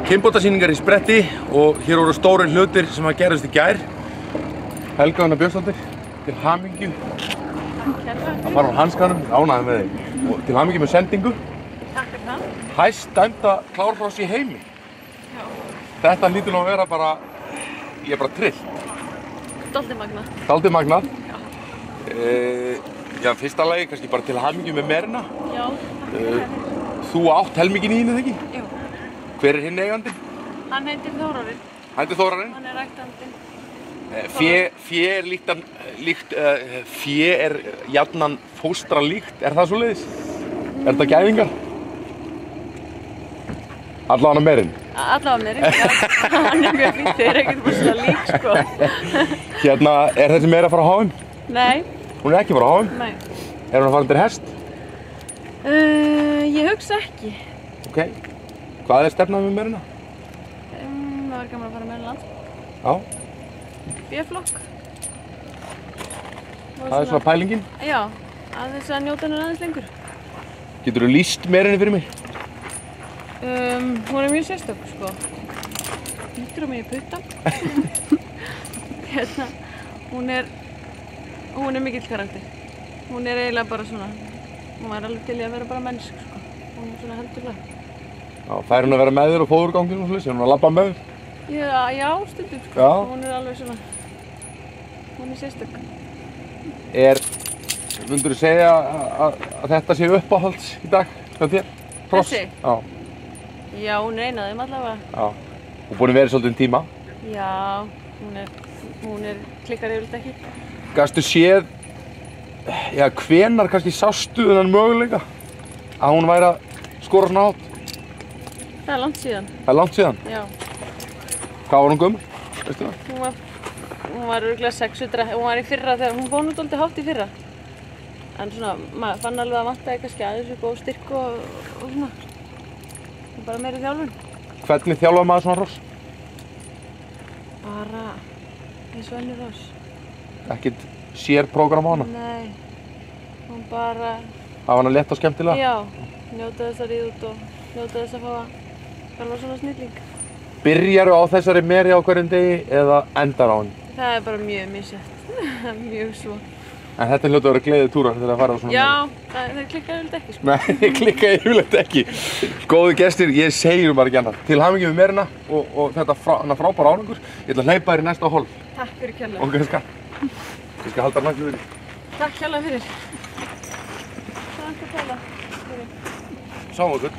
Kynbótasýningar í spretti og hér voru stórir hlutir sem að gerast í gær. Helga Anna Björnsdóttir, til hamingju. Það fara á hanskanum, ánægði með þig. Og til hamingju með sendingu. Takk fyrir það. Hæst dæmda klárhross í heimi. Já. Þetta hlýtur nú að vera bara, ég er bara trill. Dálítið magnað. Dálítið magnað. Já. Já, fyrsta lagi, kannski bara til hamingju með merina. Já, takk fyrir það. Þú átt helminginn í henni, þegar ekki? Jú. Hver er hinn eigandinn? Hann heitir Þórarinn. Hann heitir Þórarinn? Hann er ræktandinn. Fé er fé er jafnan fóstra líkt, er það svoleiðis? Er þetta gæðingar? Allavega merinn? Allavega merinn, já. Hann er mjög fínt, þeir eru ekkert búin lík, sko. Hérna, er þessi meira að fara á HM? Nei. Hún er ekki að fara á HM? Nei. Er hún að fara undir hest? Ég hugsa ekki. Ok. Hvað er stefnað með merina? Það var gaman að fara með land. Já. B-flokk. Það er svona pælingin? Já, að þess að njóta hennar aðeins lengur. Geturðu lýst merinni fyrir mig? Hún er mjög sérstök, sko. Lítur á mig í puttan. Hérna, hún er mikill karakter. Hún er eiginlega bara svona, hún var alveg til í að vera bara mennsk, sko. Hún er svona heldulega. Já, fær hún að vera með þér á fóðurganginu og svoleiðis? Er hún að labba með þér? Já, stundum, sko. Já. Hún er alveg svona, hún er sérstök. Myndirðu segja að þetta sé uppáhalds í dag hjá þér? Hross? Þessi? Já. Já, hún er ein af þeim allavega. Já. Og búin að vera svolítið tíma. Já, hún er klikkar yfirleitt ekki. Gastu séð, já, hvenær kannski sástu þennan möguleika að hún væri að skora svona hátt? Það er langt síðan. Það er langt síðan? Já. Hvað var hún gömul? Veistu það? Hún var örugglega 600, hún var í fyrra þegar, hún fór nú dálítið hátt í fyrra. En svona, maður fann alveg að vantaði kannski aðeins upp á styrk og svona. Bara meiri þjálfun. Hvernig þjálfaði maður svona hross? Bara eins og önnur hross. Ekkert sérprógram á hana? Nei, hún bara... Hafa hana létt og skemmtilega? Já, njóta þess að ríða út og njóta þess að fá að þjálfa svona snilling. Byrjarðu á þessari meri á hverjum degi eða endar á henni? Það er bara mjög misjætt, mjög svo. En þetta hljóta að vera gleðið túrar þegar það fara á svona meri? Já, þeir klikka yfirleitt ekki, sko. Nei, þeir klikka yfirleitt ekki. Góðu gestir, ég segir bara ekki annað. Til hamingju með merina og þetta frábæra árangur. Ég ætla að hleypa þér í næsta hólf. Takk fyrir kærlega. Og ég skal halda naklu fyrir. Takk kærlega fyrir. Takk fyrir. Sáum okkur.